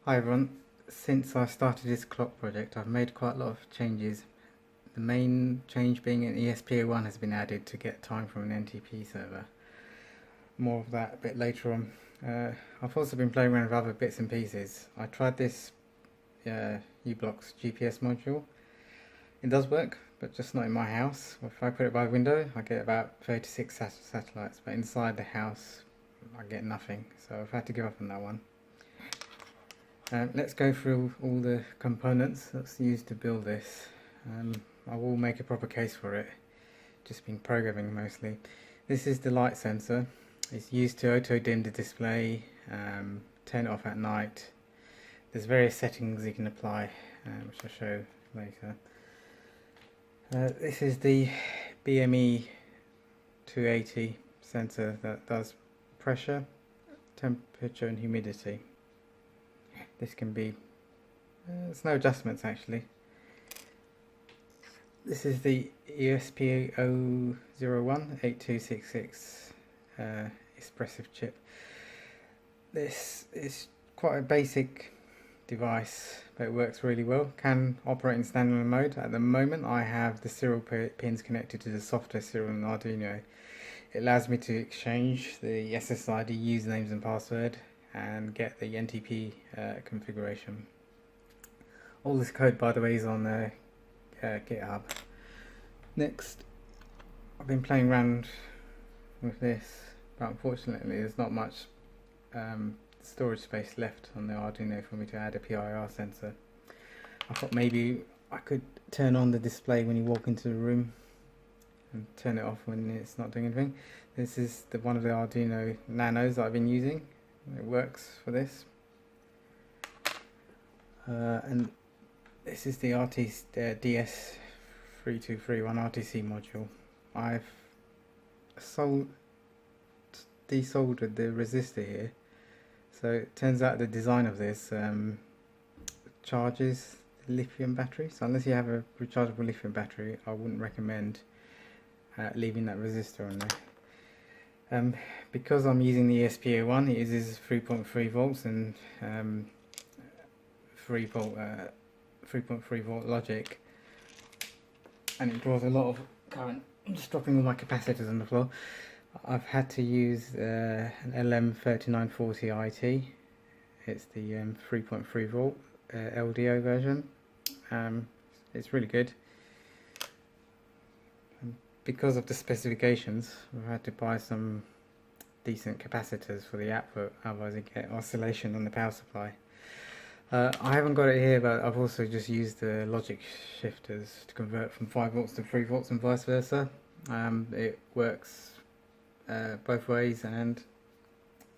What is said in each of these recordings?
Hi everyone, since I started this clock project I've made quite a lot of changes. The main change being an ESP01 has been added to get time from an NTP server. More of that a bit later on. I've also been playing around with other bits and pieces. I tried this U-Block's GPS module. It does work, but just not in my house. If I put it by window I get about 36 satellites, but inside the house I get nothing, so I've had to give up on that one. Let's go through all the components that's used to build this. I will make a proper case for it, just been programming mostly. This is the light sensor. It's used to auto dim the display, turn it off at night. There's various settings you can apply, which I'll show later. This is the BME280 sensor that does pressure, temperature and humidity. This can be, there's no adjustments actually. This is the ESP01 8266 expressive chip. This is quite a basic device, but it works really well. Can operate in standalone mode. At the moment I have the serial pins connected to the software serial in Arduino. It allows me to exchange the SSID usernames and password and get the NTP configuration. All this code, by the way, is on GitHub. Next, I've been playing around with this, but unfortunately there's not much storage space left on the Arduino for me to add a PIR sensor. I thought maybe I could turn on the display when you walk into the room and turn it off when it's not doing anything. This is one of the Arduino Nanos that I've been using. It works for this, and this is the Ds3231 Rtc Module. I've desoldered the resistor here, so it turns out the design of this charges the lithium battery, so unless you have a rechargeable lithium battery I wouldn't recommend leaving that resistor on there. Because I'm using the ESP01, it uses 3.3 volts and 3.3 volt logic, and it draws a lot of current. I'm just dropping all my capacitors on the floor. I've had to use an LM3940 IT. It's the 3.3 volt LDO version. It's really good. Because of the specifications, I've had to buy some decent capacitors for the output, otherwise I get oscillation on the power supply. I haven't got it here, but I've also just used the logic shifters to convert from 5 volts to 3 volts and vice versa. It works both ways and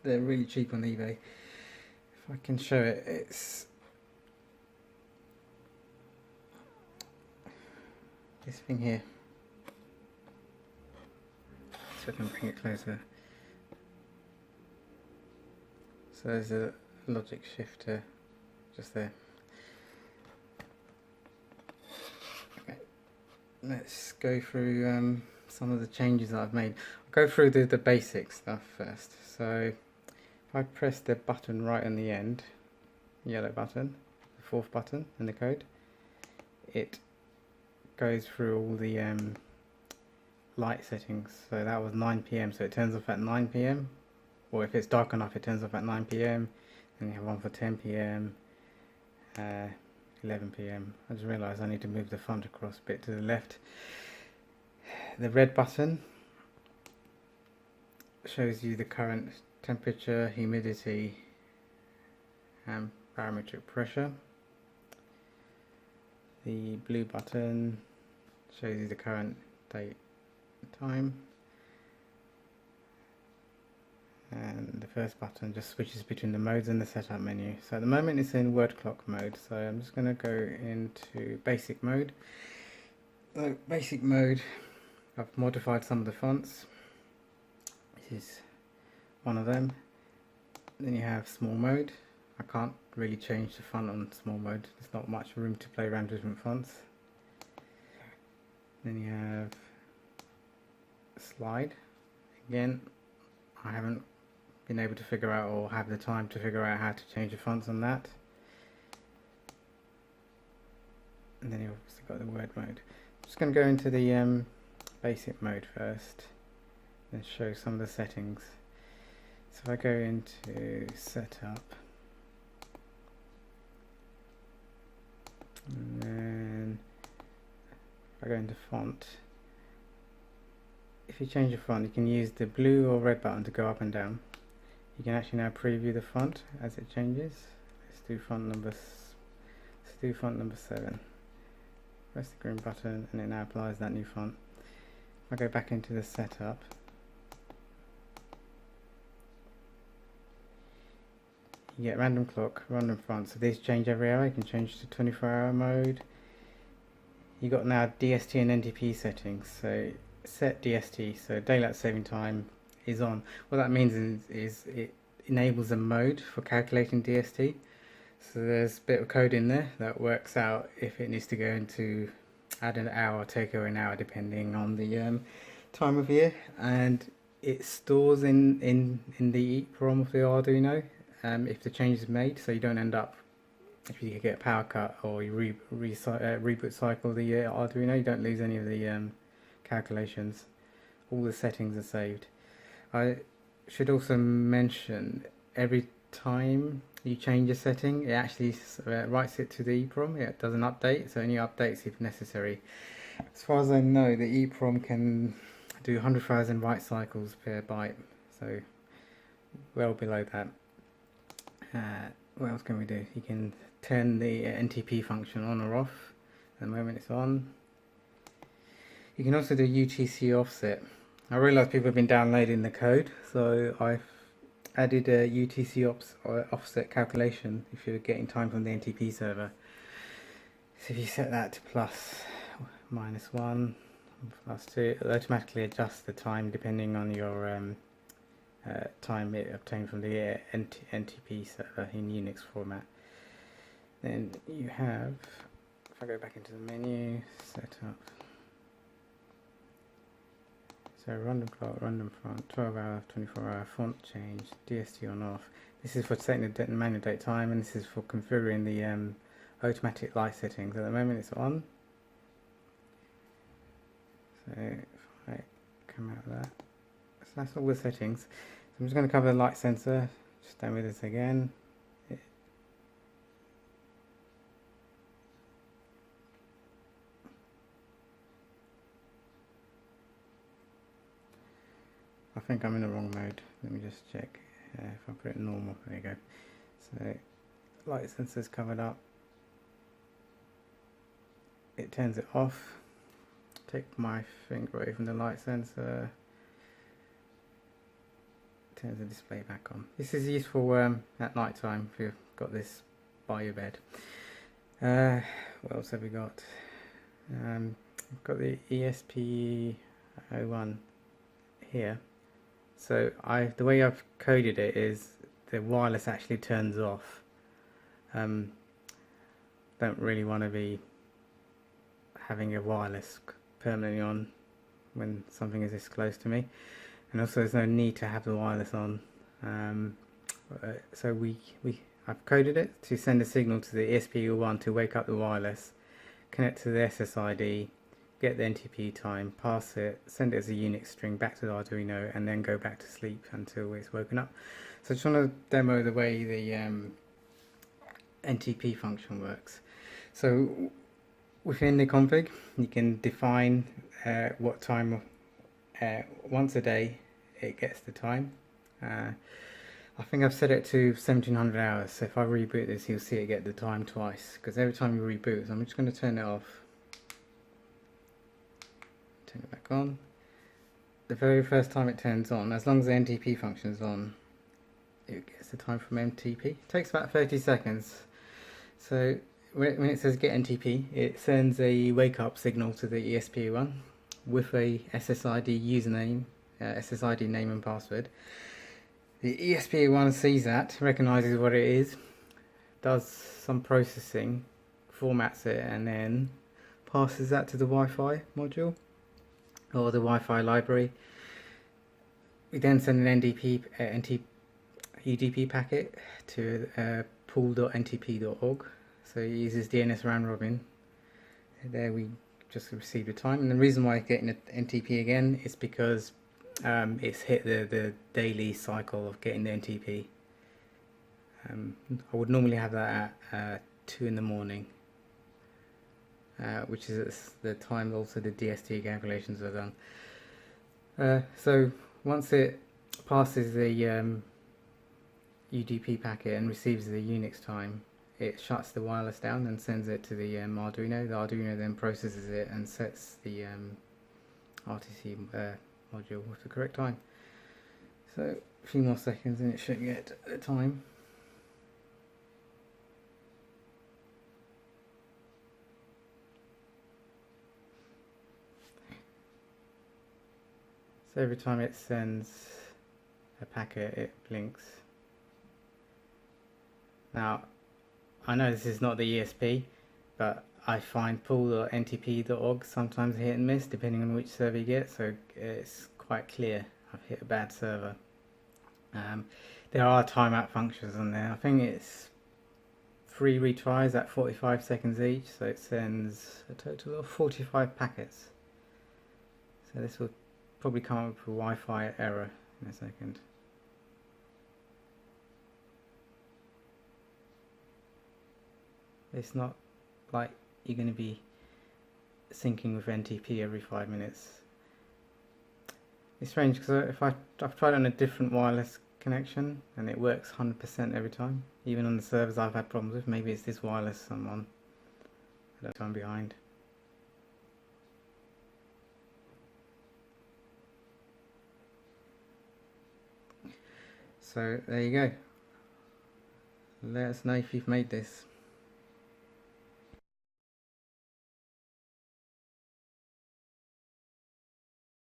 they're really cheap on eBay. If I can show it, it's this thing here. So I can bring it closer. So there's a logic shifter just there. Okay, let's go through some of the changes that I've made. I'll go through the basic stuff first. So if I press the button right on the end, yellow button, the fourth button in the code, it goes through all the light settings. So that was 9 PM, so it turns off at 9 PM, or if it's dark enough it turns off at 9 PM. Then you have one for 10 PM, 11 PM. I just realised I need to move the font across a bit to the left. The red button shows you the current temperature, humidity and barometric pressure. The blue button shows you the current date time, and the first button just switches between the modes and the setup menu. So at the moment it's in word clock mode, so I'm just going to go into basic mode. So basic mode, I've modified some of the fonts. This is one of them. Then you have small mode. I can't really change the font on small mode, there's not much room to play around with different fonts. Then you have slide. Again, I haven't been able to figure out or have the time to figure out how to change the fonts on that. and then you've obviously got the word mode. I'm just going to go into the basic mode first and show some of the settings. So if I go into setup, and then if I go into font, if you change the font, you can use the blue or red button to go up and down. You can actually now preview the font as it changes. Let's do font number 7. Press the green button and it now applies that new font. If I go back into the setup, you get random clock, random font. So these change every hour. You can change to 24-hour mode. You got now Dst and Ntp settings. So set DST, so daylight saving time is on. What that means is it enables a mode for calculating DST. So there's a bit of code in there that works out if it needs to go into add an hour or take away an hour depending on the time of year, and it stores in the EEPROM of the Arduino if the change is made, so you don't end up, if you get a power cut or you reboot cycle the Arduino, you don't lose any of the calculations. All the settings are saved. I should also mention, every time you change a setting, it actually writes it to the EEPROM. It does an update, so only updates if necessary. As far as I know, the EEPROM can do 100,000 write cycles per byte, so well below that. What else can we do? You can turn the NTP function on or off. At the moment it's on. You can also do UTC offset. I realise people have been downloading the code, so I've added a UTC offset calculation if you're getting time from the NTP server. So if you set that to plus, -1, +2, it'll automatically adjust the time depending on your time it obtained from the NTP server in Unix format. Then you have, if I go back into the menu, setup. So random clock, random font, 12-hour, 24-hour font change, DST on off. This is for setting the manual date time, and this is for configuring the automatic light settings. At the moment it's on. So if I come out of that, so that's all the settings. So I'm just going to cover the light sensor. Just stay with us again. I think I'm in the wrong mode. Let me just check. If I put it in normal, there you go. So light sensor is covered up. It turns it off. Take my finger away from the light sensor. Turns the display back on. This is useful at night time if you've got this by your bed. What else have we got? We've got the ESP01 here. So the way I've coded it is the wireless actually turns off. Don't really want to be having a wireless permanently on when something is this close to me, and also there's no need to have the wireless on. So I've coded it to send a signal to the ESP01 to wake up the wireless, connect to the SSID, get the NTP time, pass it, send it as a Unix string back to the Arduino, and then go back to sleep until it's woken up. So I just want to demo the way the NTP function works. So within the config, you can define what time, once a day it gets the time. I think I've set it to 1700 hours, so if I reboot this you'll see it get the time twice, because every time you reboot, so I'm just going to turn it off. Turn it back on. The very first time it turns on, as long as the NTP function is on, it gets the time from NTP. It takes about 30 seconds. So when it says get NTP, it sends a wake up signal to the ESP01 with a SSID username, SSID name and password. The ESP01 sees that, recognises what it is, does some processing, formats it, and then passes that to the Wi-Fi module or the Wi-Fi library. We then send an UDP packet to pool.ntp.org. So it uses DNS round robin there we just received a time, and the reason why it's getting an NTP again is because it's hit the daily cycle of getting the NTP. I would normally have that at 2 in the morning, which is the time also the DST calculations are done. So once it passes the UDP packet and receives the Unix time, it shuts the wireless down and sends it to the Arduino. The Arduino then processes it and sets the Rtc module with the correct time. So a few more seconds and it should get the time. So every time it sends a packet, it blinks. Now, I know this is not the ESP, but I find pool.ntp.org sometimes hit and miss depending on which server you get, so it's quite clear I've hit a bad server. There are timeout functions on there. I think it's 3 retries at 45 seconds each, so it sends a total of 45 packets. So this will probably come up with a Wi-Fi error in a second. It's not like you're going to be syncing with NTP every 5 minutes. It's strange because I've tried on a different wireless connection and it works 100% every time. Even on the servers I've had problems with. Maybe it's this wireless I'm on. I don't know, I'm behind. So there you go. Let us know if you've made this.